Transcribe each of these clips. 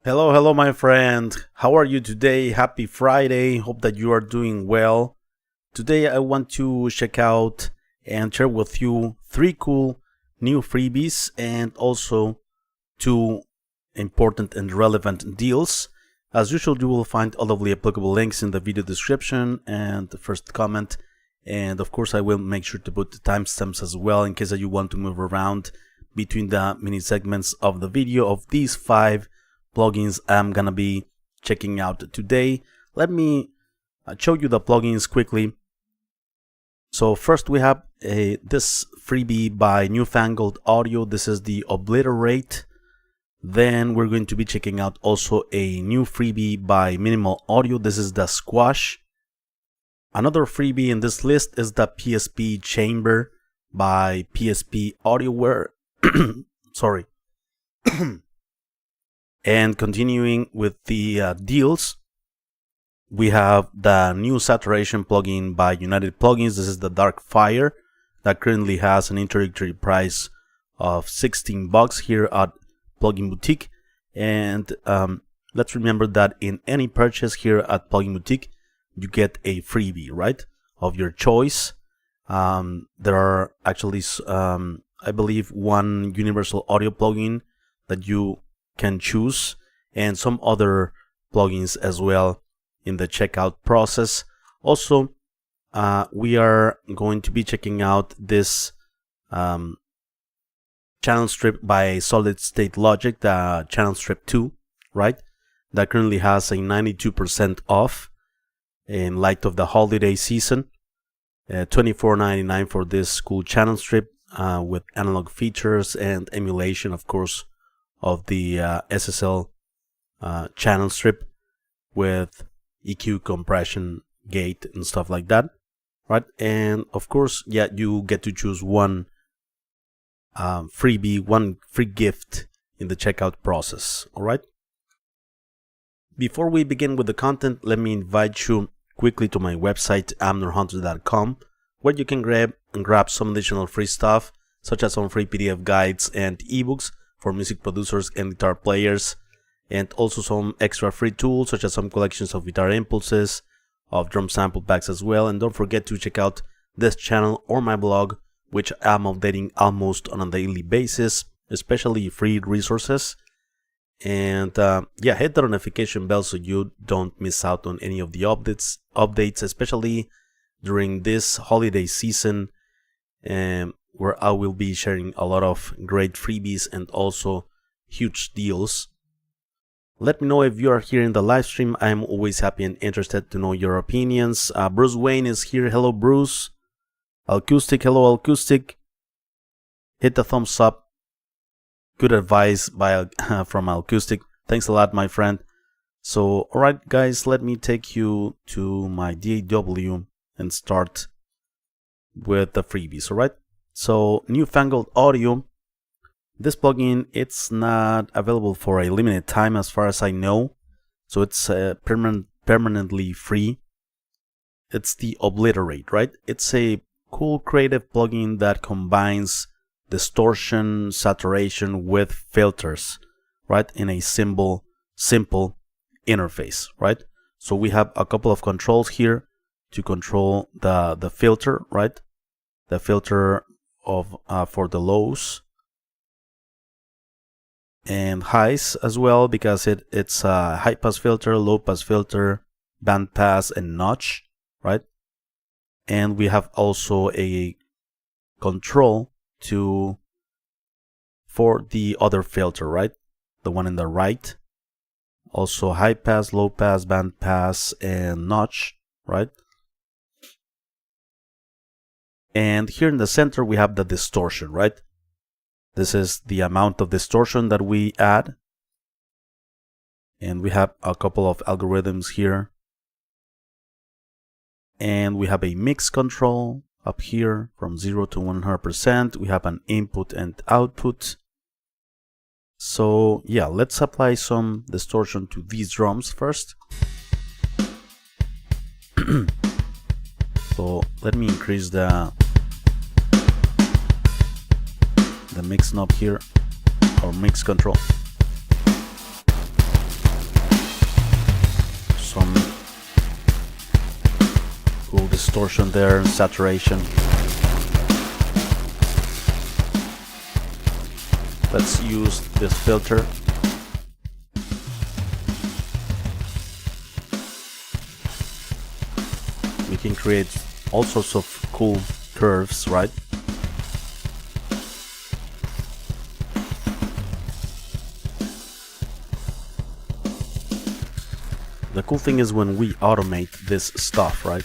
Hello, my friend. How are you today? Happy Friday. Hope that you are doing well. Today, I want to check out and share with you 3 cool new freebies and also 2 important and relevant deals. As usual, you will find all of the applicable links in the video description and the first comment. And of course, I will make sure to put the timestamps as well in case that you want to move around between the mini segments of the video of these 5 plugins I'm gonna be checking out today. Let me show you the plugins quickly. So first we have this freebie by Newfangled Audio. This is the Obliterate. Then we're going to be checking out also a new freebie by Minimal Audio. This is the Squash. Another freebie in this list is the Psp Chamber by Psp Audioware. Sorry. And continuing with the deals, we have the new saturation plugin by United Plugins. This is the Darkfire that currently has an introductory price of $16 here at Plugin Boutique. And let's remember that in any purchase here at Plugin Boutique, you get a freebie, right, of your choice. There are actually, I believe, 1 universal audio plugin that you can choose and some other plugins as well in the checkout process. Also, we are going to be checking out this channel strip by Solid State Logic, the channel strip 2, right, that currently has a 92% off in light of the holiday season. $24.99 for this cool channel strip with analog features and emulation, of course, of the SSL channel strip with EQ, compression, gate, and stuff like that, right? And of course, yeah, you get to choose 1 freebie, 1 free gift in the checkout process, all right? Before we begin with the content, let me invite you quickly to my website, amnorhunter.com, where you can grab some additional free stuff, such as some free PDF guides and ebooks for music producers and guitar players, and also some extra free tools such as some collections of guitar impulses, of drum sample packs as well. And don't forget to check out this channel or my blog, which I'm updating almost on a daily basis, especially free resources. And yeah, hit the notification bell so you don't miss out on any of the updates, especially during this holiday season, where I will be sharing a lot of great freebies and also huge deals. Let me know if you are here in the live stream. I am always happy and interested to know your opinions. Bruce Wayne is here. Hello, Bruce. Acoustic. Hello, Acoustic. Hit the thumbs up. Good advice by from Acoustic. Thanks a lot, my friend. So, alright, guys, let me take you to my DAW and start with the freebies, alright? So, Newfangled Audio, this plugin, it's not available for a limited time as far as I know. So it's permanently free. It's the Obliterate, right? It's a cool creative plugin that combines distortion, saturation with filters, right? In a simple interface, right? So we have a couple of controls here to control the filter, right? The filter of for the lows and highs as well, because it's a high pass filter, low pass filter, band pass, and notch, right? And we have also a control for the other filter, right? The one in the right, also high pass, low pass, band pass, and notch, right? And here in the center, we have the distortion, right? This is the amount of distortion that we add. And we have a couple of algorithms here. And we have a mix control up here from 0 to 100%. We have an input and output. So yeah, let's apply some distortion to these drums first. So let me increase the mix knob here, or mix control. distortion there, saturation. Let's use this filter. We can create all sorts of cool curves, right? The cool thing is when we automate this stuff, right?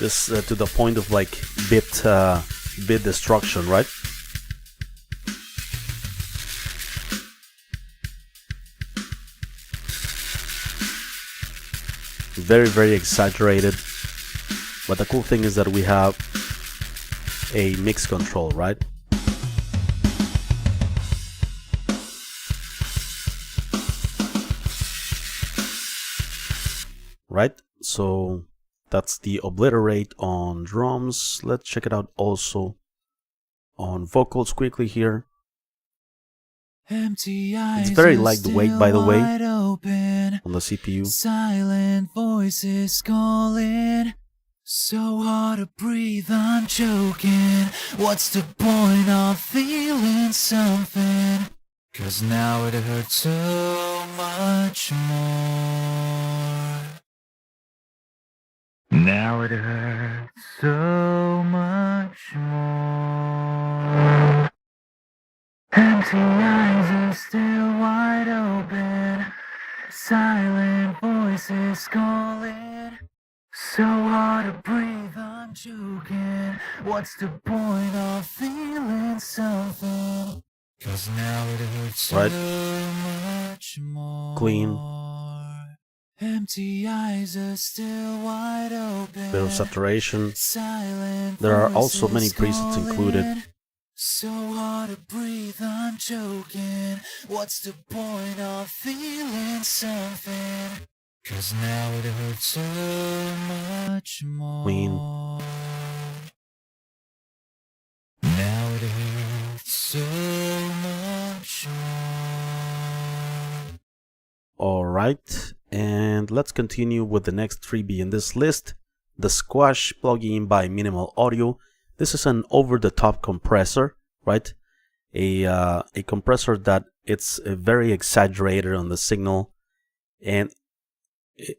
This to the point of like bit destruction, right? Very, very exaggerated. But the cool thing is that we have a mix control, right? Right, so that's the Obliterate on drums. Let's check it out also on vocals quickly here. It's very lightweight, by the way, on the CPU. Silent voices calling, so hard to breathe, I'm choking. What's the point of feeling something? 'Cause now it hurts so much more. Now it hurts so much more. Empty eyes are still wide open. Silent voices calling. So hard to breathe, I'm choking. What's the point of feeling something? 'Cause now it hurts so much more. Clean. Empty eyes are still wide open. Bit of saturation. Silent there are also many presets included. So hard to breathe, I'm choking. What's the point of feeling something? 'Cause now it hurts so much more. Clean. Now it hurts so much more. Alright, and let's continue with the next freebie in this list, the Squash plugin by Minimal Audio. This is an over-the-top compressor, right? A compressor that it's very exaggerated on the signal, and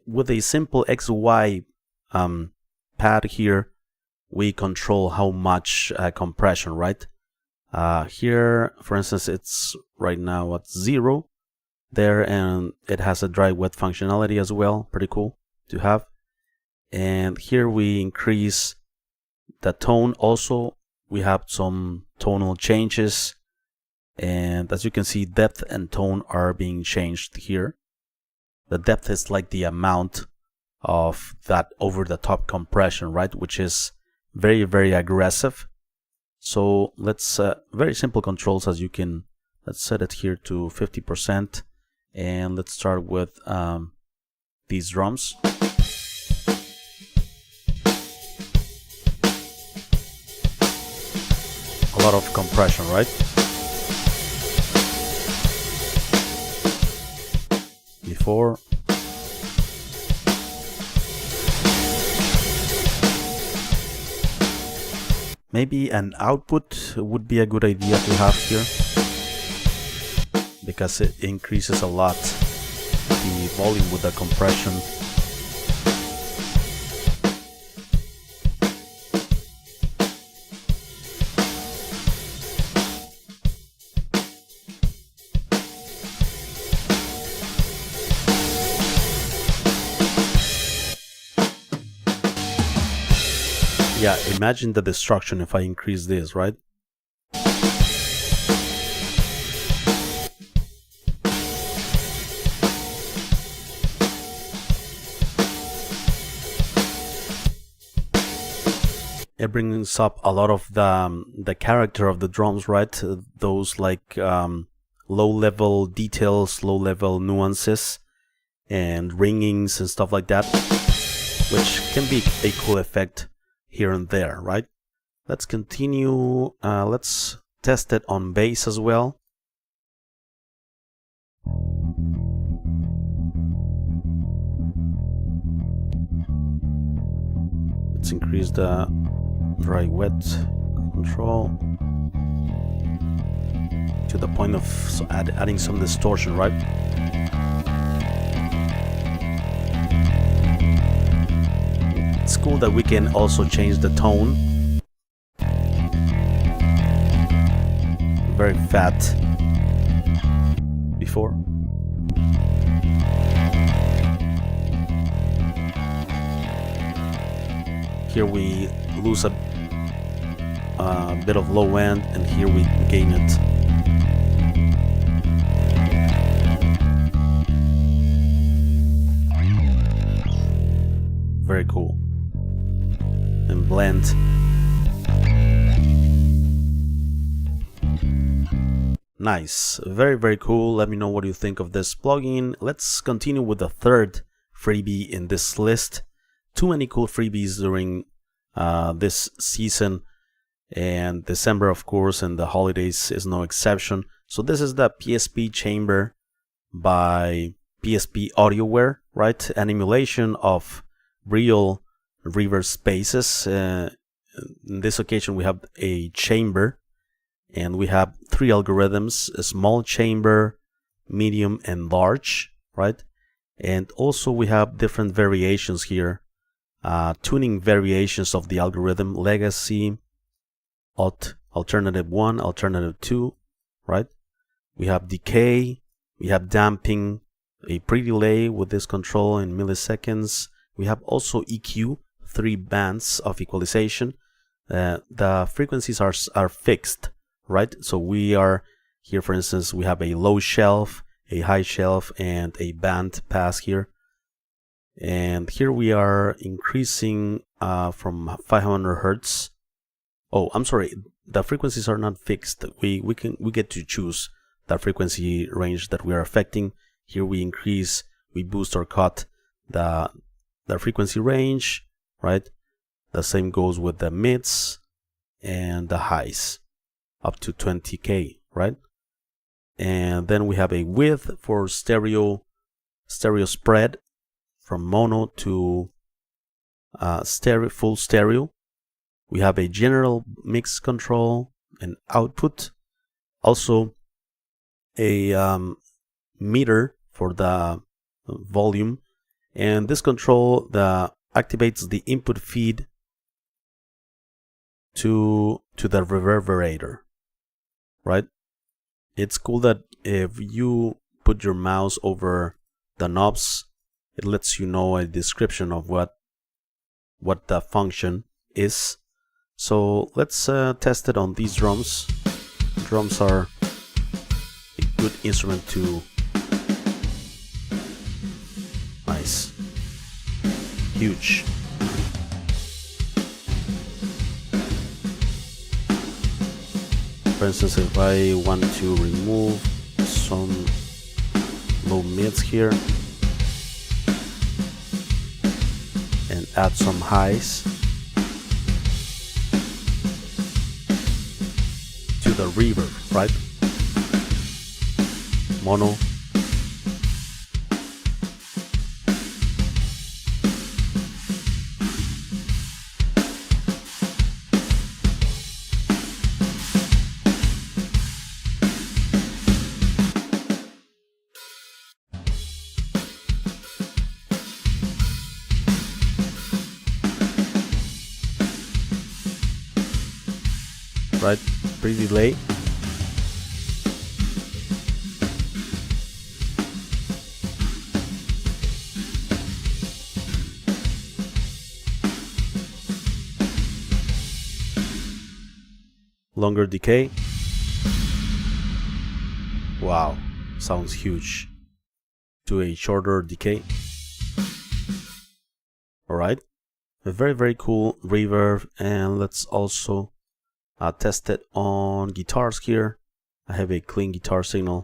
with a simple XY pad here, we control how much compression, right? Here, for instance, it's right now at 0 there, and it has a dry wet functionality as well. Pretty cool to have. And here we increase the tone. Also, we have some tonal changes, and as you can see, depth and tone are being changed here. The depth is like the amount of that over-the-top compression, right, which is very, very aggressive. So let's very simple controls, as you can. Let's set it here to 50%, and let's start with these drums. A lot of compression, right? Before. Maybe an output would be a good idea to have here, because it increases a lot the volume with the compression. Yeah, imagine the destruction if I increase this, right? It brings up a lot of the character of the drums, right? Those like low-level details, low-level nuances, and ringings and stuff like that, which can be a cool effect here and there, right? Let's continue. Let's test it on bass as well. Let's increase the dry wet control to the point of adding some distortion, right? It's cool that we can also change the tone. Very fat before. Here we lose a bit of low end, and here we gain it. Very cool. And blend. Nice. Very, very cool. Let me know what you think of this plugin. Let's continue with the third freebie in this list. Too many cool freebies during this season, and December, of course, and the holidays is no exception. So this is the Psp chamber by Psp Audioware, right? An emulation of real reverb spaces. In this occasion we have a chamber, and we have three algorithms: a small chamber, medium, and large, right? And also we have different variations here, tuning variations of the algorithm: legacy, alternative 1, alternative 2, right? We have decay, we have damping, a pre-delay with this control in milliseconds. We have also EQ, 3 bands of equalization. The frequencies are fixed, right? So we are here, for instance, we have a low shelf, a high shelf, and a band pass here. And here we are increasing from 500 Hertz. Oh, I'm sorry, the frequencies are not fixed. We get to choose the frequency range that we are affecting. Here we increase, we boost or cut the frequency range, right? The same goes with the mids and the highs, up to 20K, right? And then we have a width for stereo spread from mono to full stereo. We have a general mix control and output. Also a meter for the volume, and this control activates the input feed to the reverberator, right? It's cool that if you put your mouse over the knobs, it lets you know a description of what the function is. So let's test it on these drums. Drums are a good instrument to. Nice. Huge. For instance, if I want to remove some low mids here and add some highs to the reverb, right? Mono. Right, pre-delay. Longer decay. Wow, sounds huge. To a shorter decay. Alright, a very, very cool reverb. And let's also test it on guitars here. I have a clean guitar signal.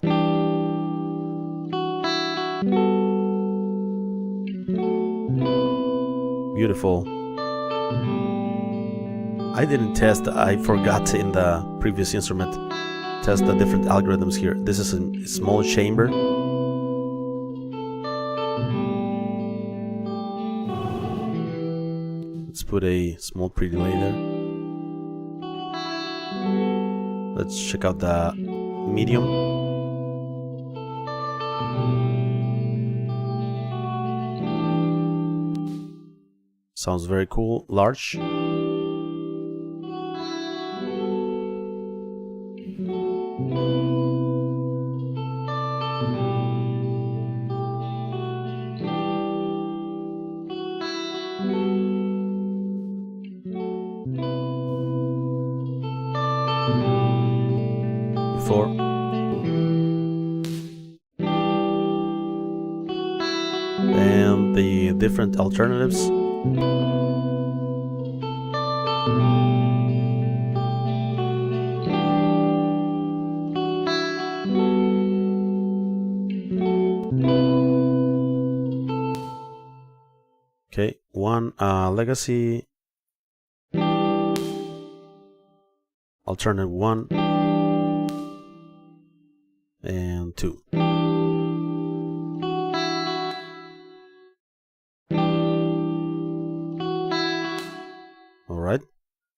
Beautiful. I didn't test, I forgot in the previous instrument, test the different algorithms here. This is a small chamber. Let's put a small pre-delay there. Let's check out the medium. Sounds very cool. Large. Before. And the different alternatives. Okay, one legacy, alternate 1, and 2. Alright,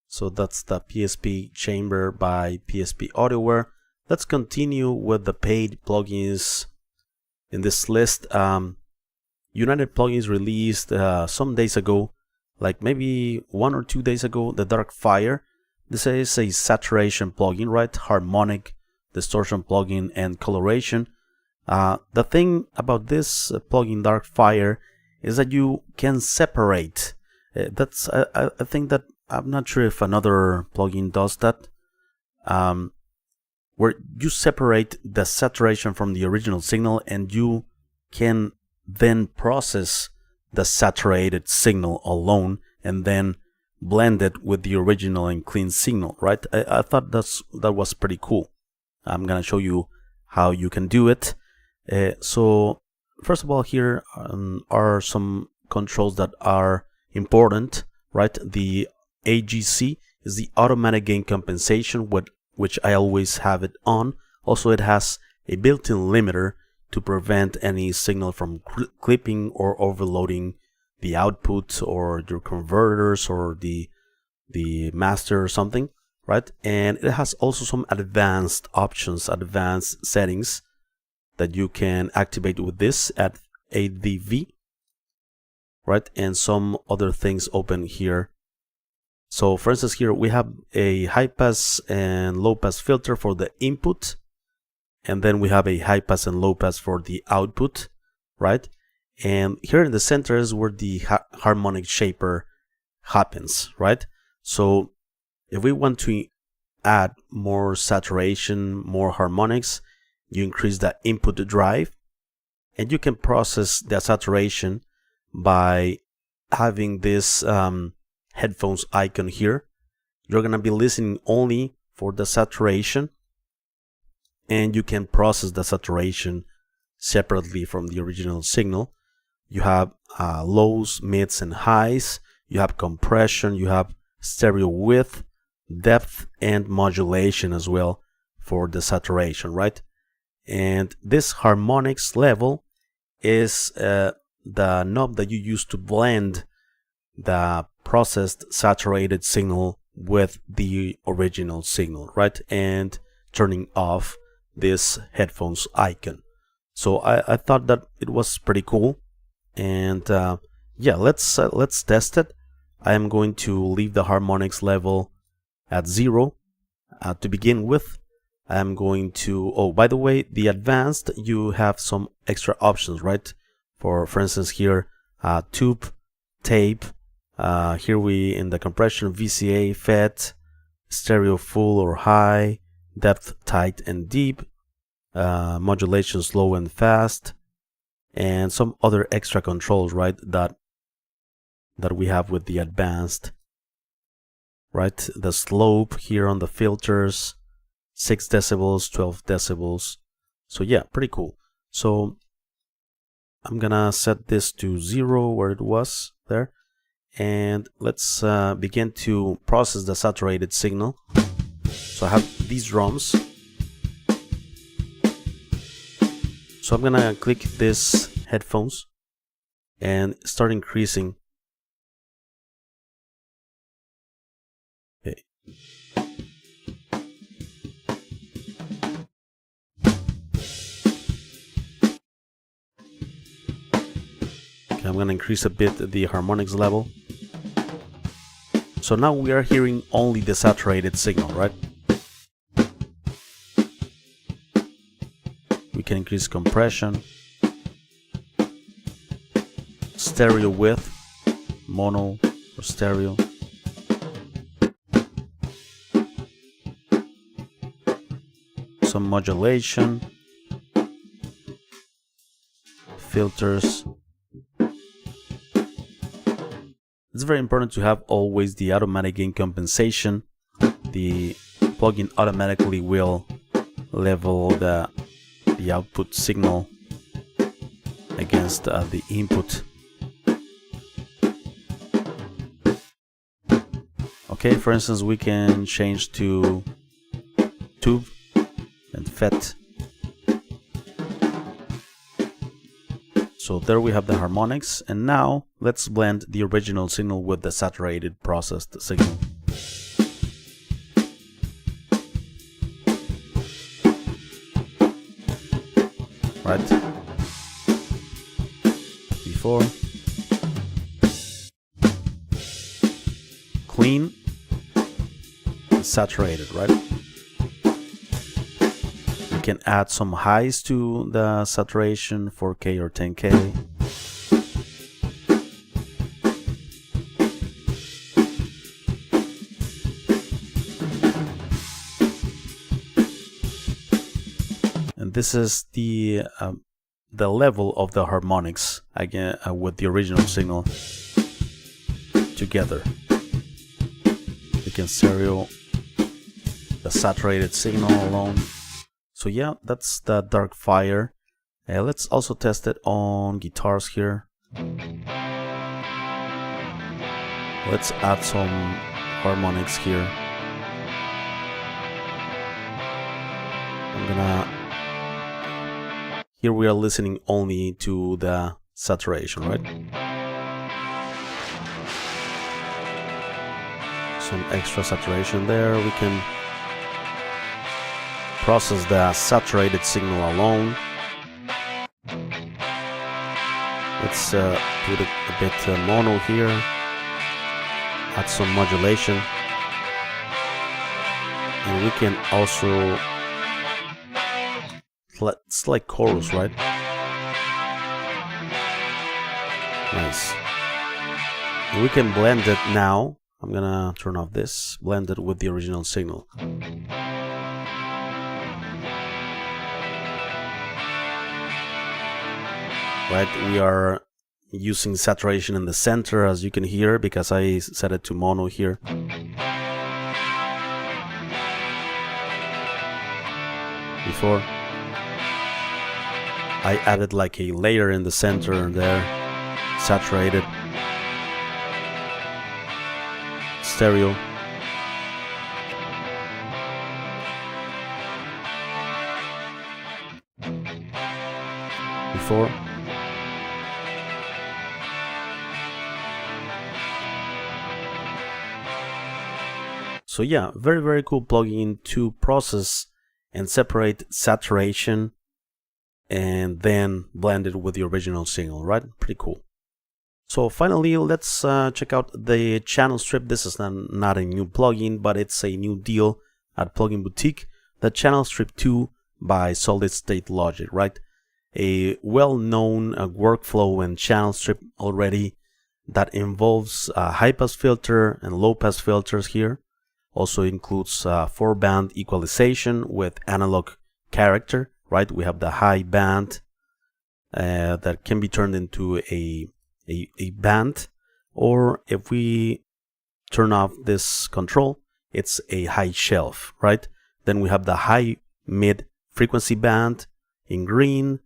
so that's the Psp chamber by Psp Audioware. Let's continue with the paid plugins in this list. United Plugins released some days ago, like maybe 1 or 2 days ago, the Darkfire. This is a saturation plugin, right? Harmonic, distortion plugin, and coloration. The thing about this plugin Darkfire is that you can separate. That's I think that I'm not sure if another plugin does that. Where you separate the saturation from the original signal, and you can then process the saturated signal alone and then blend it with the original and clean signal, right? I thought that was pretty cool. I'm gonna show you how you can do it. So first of all, here are some controls that are important, right? The AGC is the automatic gain compensation, which I always have it on. Also, it has a built-in limiter to prevent any signal from clipping or overloading the output or your converters or the master or something, right? And it has also some advanced options, advanced settings that you can activate with this at ADV, right? And some other things open here. So for instance, here we have a high pass and low pass filter for the input. And then we have a high pass and low pass for the output, right? And here in the center is where the harmonic shaper happens, right? So if we want to add more saturation, more harmonics, you increase the input drive, and you can process the saturation by having this headphones icon here. You're gonna be listening only for the saturation, and you can process the saturation separately from the original signal. You have lows, mids, and highs. You have compression. You have stereo width, depth, and modulation as well for the saturation, right? And this harmonics level is the knob that you use to blend the processed saturated signal with the original signal, right? And turning off this headphones icon. So I thought that it was pretty cool, and yeah, let's test it. I am going to leave the harmonics level at 0 to begin with. I am going to, oh, by the way, the advanced, you have some extra options, right? For instance, here tube, tape, here we in the compression, VCA, FET, stereo full or high, depth, tight and deep, modulation slow and fast, and some other extra controls, right, that we have with the advanced, right? The slope here on the filters, 6 decibels, 12 decibels. So yeah, pretty cool. So I'm gonna set this to 0 where it was there, and let's begin to process the saturated signal. So I have these drums. So I'm gonna click this headphones and start increasing I'm gonna increase a bit the harmonics level. So now we are hearing only the saturated signal, right? We can increase compression, stereo width, mono or stereo. Some modulation, filters. It's very important to have always the automatic gain compensation. The plugin automatically will level the output signal against the input. Okay, for instance, we can change to tube and FET. So there we have the harmonics, and now let's blend the original signal with the saturated processed signal. Right? Before. Clean. Saturated, right? We can add some highs to the saturation, 4K or 10K. And this is the level of the harmonics again with the original signal together. We can stereo the saturated signal alone. So yeah, that's the Darkfire. Let's also test it on guitars here. Let's add some harmonics here. Here we are listening only to the saturation, right? Some extra saturation there. We can process the saturated signal alone. Let's put a bit mono here. Add some modulation. And we can also... It's like chorus, right? Nice. And we can blend it now. I'm gonna turn off this. Blend it with the original signal. Right, we are using saturation in the center, as you can hear, because I set it to mono here. Before, I added like a layer in the center there, saturated, stereo. Before. So yeah, very, very cool plugin to process and separate saturation and then blend it with the original signal, right? Pretty cool. So finally, let's check out the channel strip. This is not a new plugin, but it's a new deal at Plugin Boutique. The Channel Strip 2 by Solid State Logic, right? A well-known workflow and channel strip already that involves high-pass filter and low-pass filters here. Also includes 4-band equalization with analog character, right? We have the high band that can be turned into a band, or if we turn off this control, it's a high shelf, right? Then we have the high mid frequency band in green,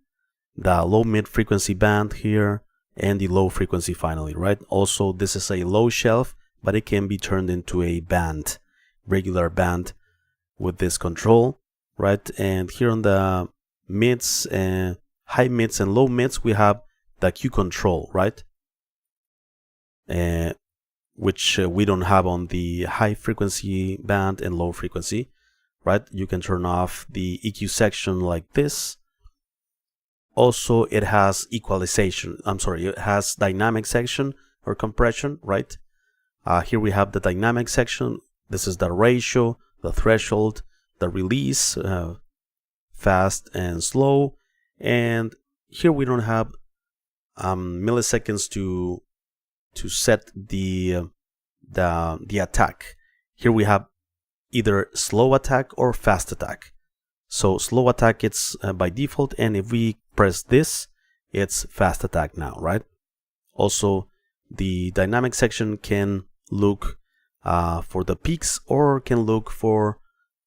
the low mid frequency band here, and the low frequency finally, right? Also, this is a low shelf, but it can be turned into a band, regular band with this control, right? And here on the mids and high mids and low mids, we have the Q control, right? Which we don't have on the high frequency band and low frequency, right? You can turn off the EQ section like this. also it has equalization. It has dynamic section or compression, right? Here we have the dynamic section. This is the ratio, the threshold, the release, fast and slow. And here we don't have milliseconds to set the attack. Here we have either slow attack or fast attack. So slow attack, it's by default, and if we press this, it's fast attack now, right? Also, the dynamic section can look for the peaks or can look for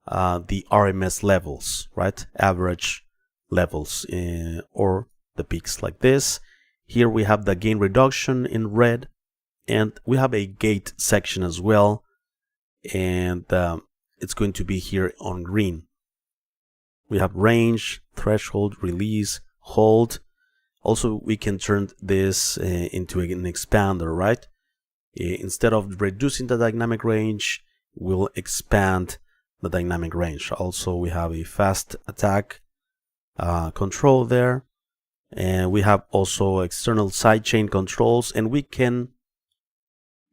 the RMS levels, right? Average levels or the peaks like this. Here we have the gain reduction in red, and we have a gate section as well, and it's going to be here on green. We have range, threshold, release, hold. Also, we can turn this into an expander, right? Instead of reducing the dynamic range, we'll expand the dynamic range. Also, we have a fast attack control there. And we have also external sidechain controls, and we can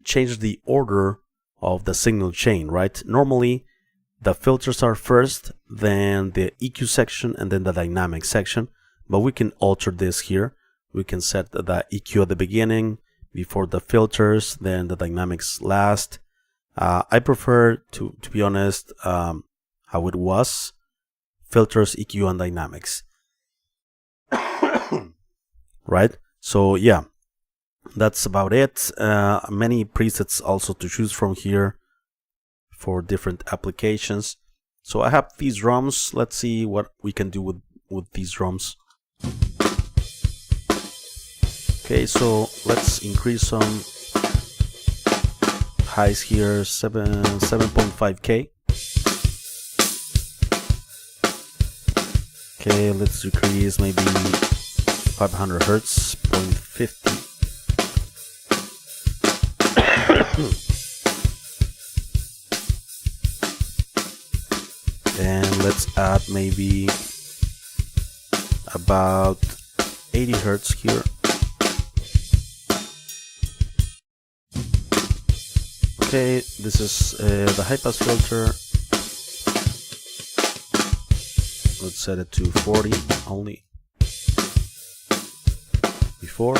change the order of the signal chain, right? Normally, the filters are first, then the EQ section, and then the dynamic section. But we can alter this here. We can set the EQ at the beginning, before the filters, then the dynamics last. I prefer, to be honest, how it was. Filters, EQ, and dynamics. Right? So yeah, that's about it. Many presets also to choose from here for different applications. So I have these drums. Let's see what we can do with these drums. Okay, so let's increase some highs here, 7.5K. Okay, let's decrease maybe 500 Hertz, 0.50. And let's add maybe about 80 Hertz here. Okay, this is the high pass filter. Let's set it to 40 only. Before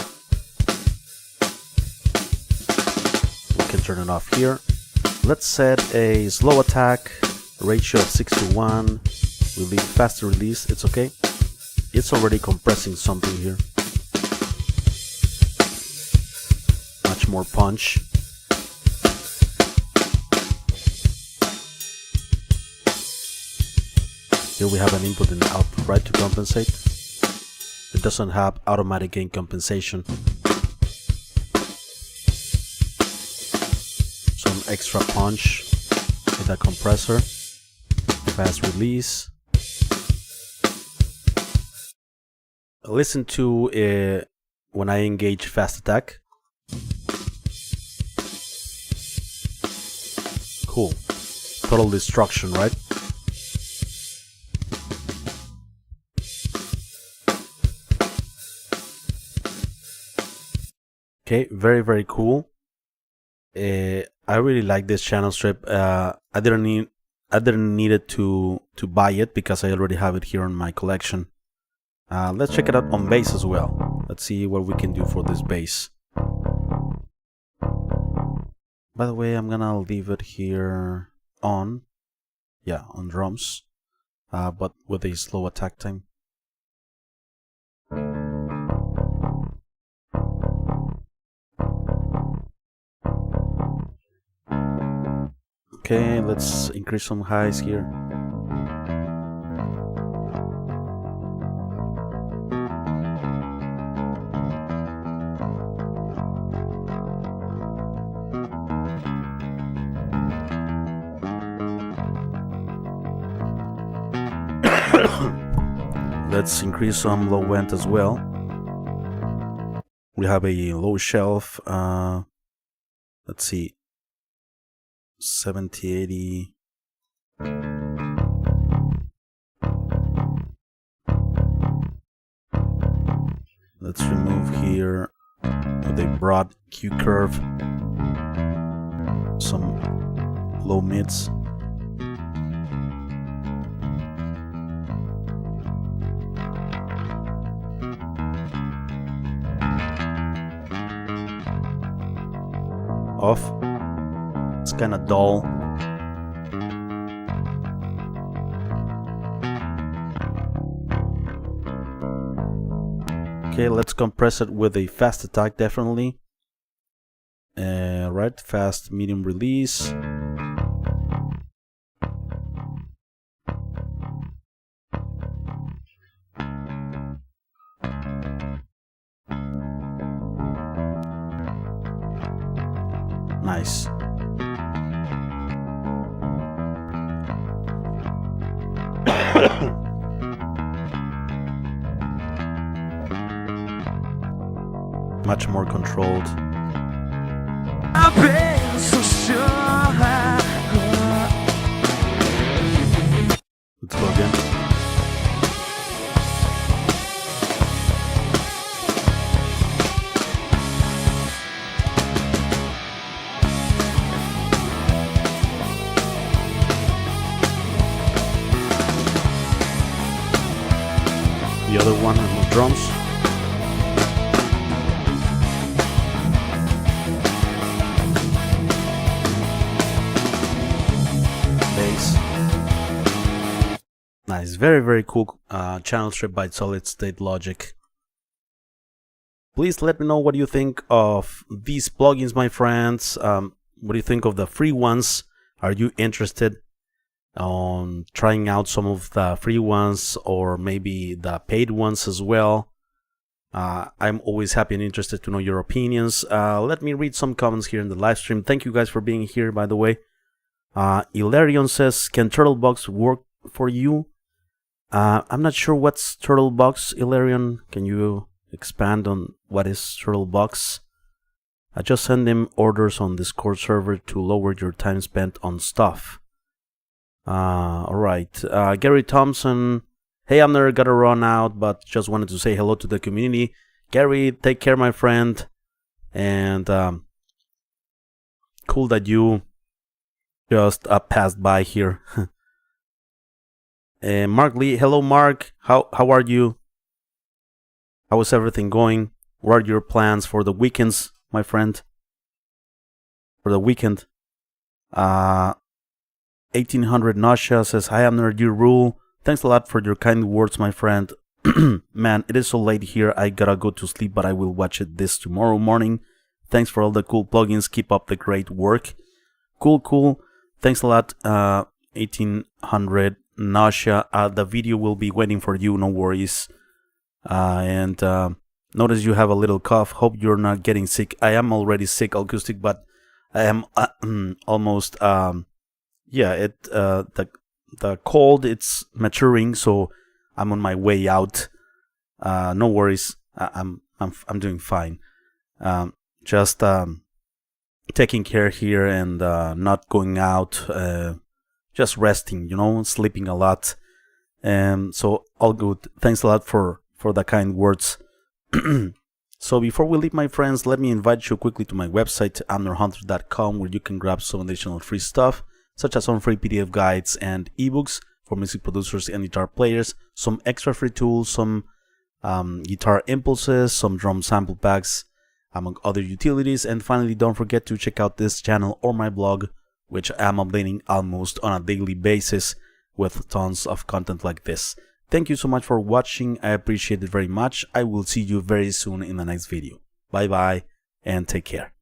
we can turn it off here. Let's set a slow attack ratio of 6:1. We'll leave faster release. It's okay. It's already compressing something here. Much more punch. Here we have an input and output, right, to compensate. It doesn't have automatic gain compensation. Some extra punch with that compressor. Fast release. Listen to when I engage fast attack. Cool. Total destruction, right? Okay, very, very cool. I really like this channel strip. I didn't need it to buy it because I already have it here in my collection. Let's check it out on bass as well. Let's see what we can do for this bass. By the way, I'm gonna leave it here on, yeah, on drums, but with a slow attack time. Okay, let's increase some highs here. Let's increase some low end as well. We have a low shelf. Let's see. 70, 80. let's remove here with a broad Q curve some low mids. Off. It's kind of dull. Okay, let's compress it with a fast attack, definitely. Right, fast, medium release. Nice. Much more controlled. I've been so sure. Let's go again. The other one on the drums. Nice, very cool channel strip by Solid State Logic. Please let me know what you think of these plugins, my friends. What do you think of the free ones? Are you interested on trying out some of the free ones or maybe the paid ones as well? I'm always happy and interested to know your opinions. Let me read some comments here in the live stream. Thank you guys for being here, by the way. Ilarion says, can Turtlebox work for you? I'm not sure what's Turtlebox, Ilarion. Can you expand on what is Turtlebox? I just send him orders on Discord server to lower your time spent on stuff. Alright. Gary Thompson. Hey, I'm never gotta run out, but just wanted to say hello to the community. Gary, take care, my friend. And cool that you just passed by here. Mark Lee, hello Mark, how are you? How is everything going? What are your plans for the weekends, my friend? For the weekend. 1800 Nausea says, hi Amner, you rule. Thanks a lot for your kind words, my friend. Man, it is so late here, I gotta go to sleep, but I will watch this tomorrow morning. Thanks for all the cool plugins, keep up the great work. Cool. Thanks a lot, 1800 Nausea. The video will be waiting for you, no worries. And notice you have a little cough. Hope you're not getting sick. I am already sick, Acoustic, but I am almost the cold, it's maturing, so I'm on my way out. No worries. I'm doing fine. Just taking care here and not going out. Just resting, sleeping a lot. So all good. Thanks a lot for the kind words. So before we leave, my friends, let me invite you quickly to my website, amnerhunter.com, where you can grab some additional free stuff, such as some free PDF guides and ebooks for music producers and guitar players, some extra free tools, some guitar impulses, some drum sample packs, among other utilities. And finally, don't forget to check out this channel or my blog, which I'm updating almost on a daily basis with tons of content like this. Thank you so much for watching. I appreciate it very much. I will see you very soon in the next video. Bye bye and take care.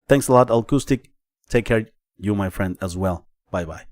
Thanks a lot, Acoustic. Take care, you my friend, as well. Bye bye.